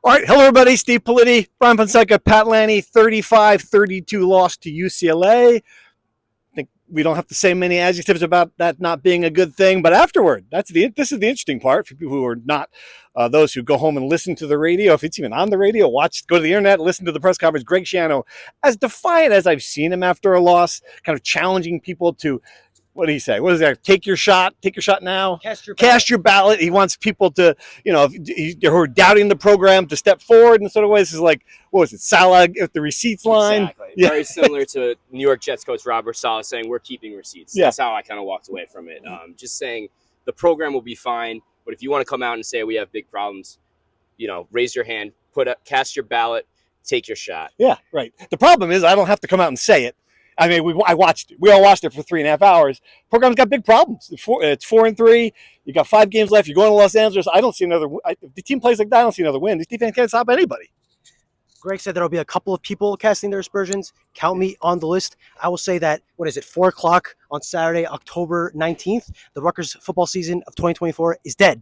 All right, hello everybody. Steve Politi, Brian Fonseca, Pat Lanny, 35-32 loss to UCLA. I think we don't have to say many adjectives about that not being a good thing, but afterward, this is the interesting part for people who are not those who go home and listen to the radio. If it's even on the radio, go to the internet, listen to the press conference. Greg Schiano, as defiant as I've seen him after a loss, kind of challenging people to, what did he say? What is that? Take your shot now. Cast your ballot. He wants people to, who are doubting the program to step forward in sort of ways. This is like, what was it? Salah with the receipts line. Exactly. Yeah. Very similar to New York Jets coach Robert Saleh saying we're keeping receipts. Yeah. That's how I kind of walked away from it. Just saying the program will be fine, but if you want to come out and say we have big problems, raise your hand, cast your ballot, take your shot. Yeah, right. The problem is I don't have to come out and say it. I mean, we all watched it for 3.5 hours. Program's got big problems. It's 4-3. You got 5 games left. You're going to Los Angeles. I don't see another. If the team plays like that, I don't see another win. This defense can't stop anybody. Greg said there'll be a couple of people casting their aspersions. Count me on the list. I will say that, 4 o'clock on Saturday, October 19th, the Rutgers football season of 2024 is dead.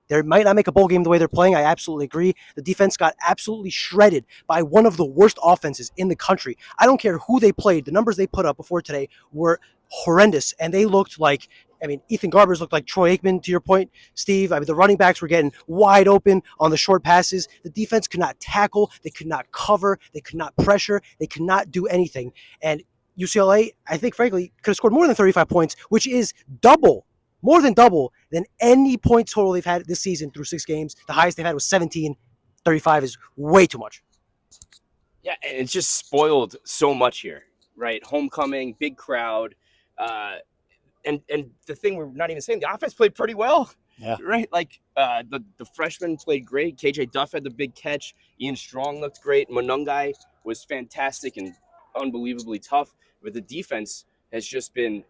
They might not make a bowl game the way they're playing. I absolutely agree. The defense got absolutely shredded by one of the worst offenses in the country. I don't care who they played. The numbers they put up before today were horrendous, and they looked like, Ethan Garbers looked like Troy Aikman, to your point, Steve. The running backs were getting wide open on the short passes. The defense could not tackle. They could not cover. They could not pressure. They could not do anything. And UCLA, I think, frankly, could have scored more than 35 points, which is more than double than any point total they've had this season through 6 games. The highest they've had was 17. 35 is way too much. Yeah, and it's just spoiled so much here, right? Homecoming, big crowd. And the thing we're not even saying, the offense played pretty well. Yeah. Right? Like the freshmen played great. KJ Duff had the big catch. Ian Strong looked great. Monungai was fantastic and unbelievably tough. But the defense has just been,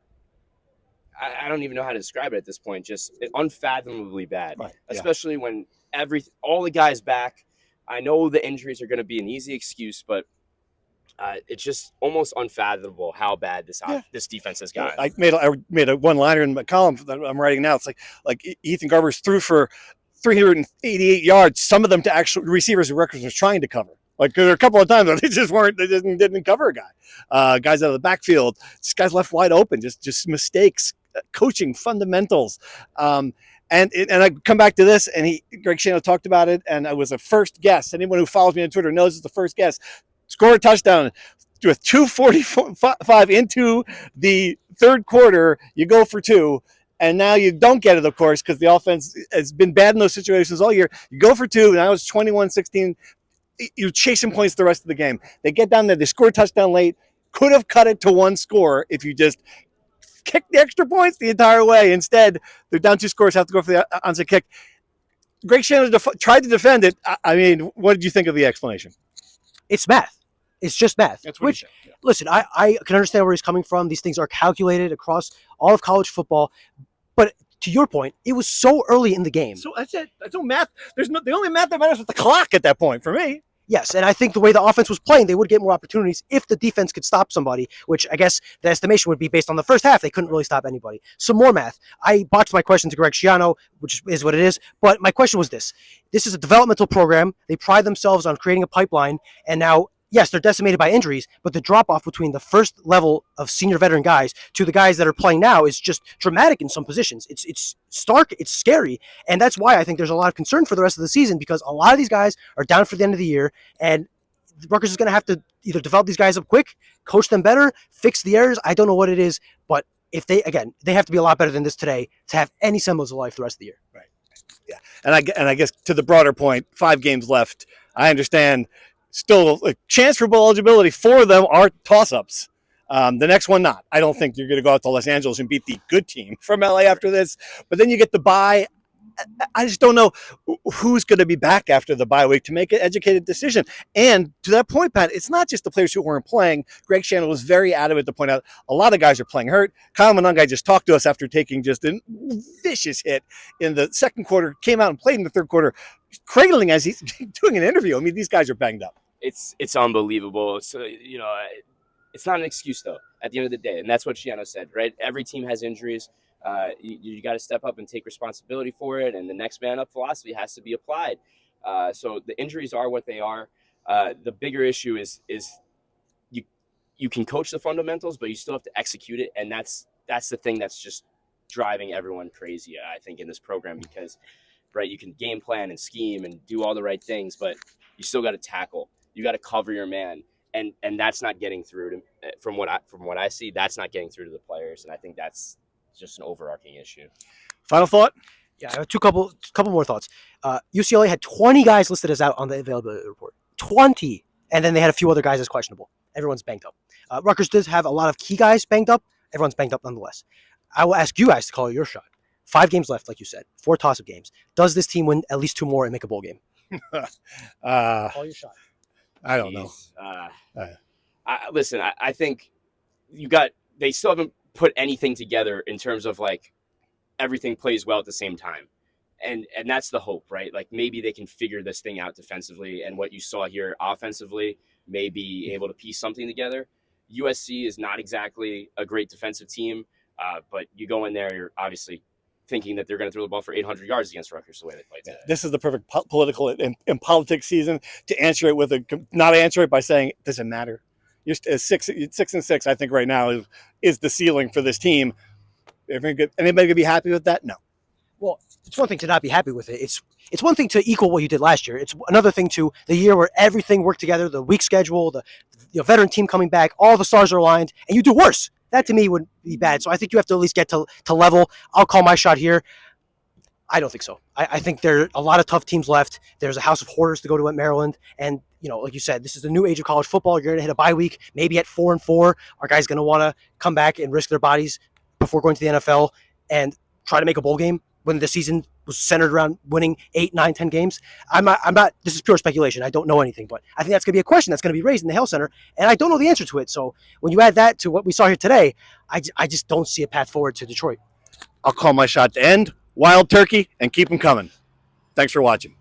I don't even know how to describe it at this point, just unfathomably bad. Right. Especially when all the guys back. I know the injuries are going to be an easy excuse, but it's just almost unfathomable how bad this defense has gotten. I made a one-liner in my column that I'm writing now. It's like Ethan Garbers threw for 388 yards. Some of them to actual receivers who Rutgers was trying to cover. Like there were a couple of times where they just weren't. They didn't cover a guy. Guys out of the backfield. This guy's left wide open. Just mistakes, coaching fundamentals. And I come back to this, and Greg Schiano talked about it, and it was a first guess. Anyone who follows me on Twitter knows it's the first guess. Score a touchdown with 2:45 into the third quarter. You go for 2, and now you don't get it, of course, because the offense has been bad in those situations all year. You go for 2, and now it's 21-16. You're chasing points the rest of the game. They get down there. They score a touchdown late. Could have cut it to 1 score if you just kicked the extra points the entire way. Instead, they're down 2 scores, have to go for the onside kick. Greg Schiano tried to defend it. I mean, what did you think of the explanation? It's math. It's just math. That's what he said. Yeah. Listen, I can understand where he's coming from. These things are calculated across all of college football. But to your point, it was so early in the game. So that's it. That's no math. The only math that matters was the clock at that point for me. Yes, and I think the way the offense was playing, they would get more opportunities if the defense could stop somebody, which I guess the estimation would be based on the first half. They couldn't really stop anybody. Some more math. I botched my question to Greg Schiano, which is what it is, but my question was this. This is a developmental program. They pride themselves on creating a pipeline, and now, yes, they're decimated by injuries, but the drop-off between the first level of senior veteran guys to the guys that are playing now is just dramatic in some positions. It's stark, it's scary, and that's why I think there's a lot of concern for the rest of the season, because a lot of these guys are down for the end of the year, and Rutgers is going to have to either develop these guys up quick, coach them better, fix the errors. I don't know what it is, but if they have to be a lot better than this today to have any semblance of life the rest of the year. Right. Yeah, and I guess to the broader point, 5 games left. I understand. Still, a chance for bowl eligibility for them are toss-ups. The next one, not. I don't think you're going to go out to Los Angeles and beat the good team from LA after this. But then you get the bye. I just don't know who's going to be back after the bye week to make an educated decision. And to that point, Pat, it's not just the players who weren't playing. Greg Schiano was very adamant to point out a lot of guys are playing hurt. Kyle Monungai just talked to us after taking just a vicious hit in the second quarter, came out and played in the third quarter, cradling as he's doing an interview. I mean, these guys are banged up. It's unbelievable. So, it's not an excuse, though, at the end of the day. And that's what Schiano said, right? Every team has injuries. You got to step up and take responsibility for it. And the next man up philosophy has to be applied. So the injuries are what they are. The bigger issue is you can coach the fundamentals, but you still have to execute it, and that's the thing that's just driving everyone crazy, I think, in this program, because right, you can game plan and scheme and do all the right things, but you still got to tackle. You got to cover your man, and that's not getting through to from what I see. That's not getting through to the players, and I think that's just an overarching issue. Final thought? Yeah, I have couple more thoughts. UCLA had 20 guys listed as out on the availability report. 20, and then they had a few other guys as questionable. Everyone's banged up. Rutgers does have a lot of key guys banged up. Everyone's banged up nonetheless. I will ask you guys to call your shot. 5 games left, like you said. 4 toss-up games. Does this team win at least 2 more and make a bowl game? Call your shot. I don't know. Listen, I think they still haven't put anything together in terms of like everything plays well at the same time. And that's the hope, right? Like maybe they can figure this thing out defensively, and what you saw here offensively may be able to piece something together. USC is not exactly a great defensive team, but you go in there, you're obviously thinking that they're going to throw the ball for 800 yards against Rutgers the way they played today. This is the perfect political and politics season to answer it not answer it by saying it doesn't matter. You're 6-6. I think right now is the ceiling for this team. Anybody gonna be happy with that? No. Well, it's one thing to not be happy with it. It's one thing to equal what you did last year. It's another thing to the year where everything worked together, the weak schedule, the veteran team coming back, all the stars are aligned, and you do worse. That to me would be bad. So I think you have to at least get to level. I'll call my shot here. I don't think so. I think there are a lot of tough teams left. There's a house of horrors to go to at Maryland. And, like you said, this is the new age of college football. You're going to hit a bye week, maybe at 4-4. Our guys going to want to come back and risk their bodies before going to the NFL and try to make a bowl game when the season was centered around winning 8, 9, 10 games. I'm not, this is pure speculation. I don't know anything, but I think that's going to be a question that's going to be raised in the Hale Center, and I don't know the answer to it. So when you add that to what we saw here today, I just don't see a path forward to Detroit. I'll call my shot to end. Wild turkey and keep them coming. Thanks for watching.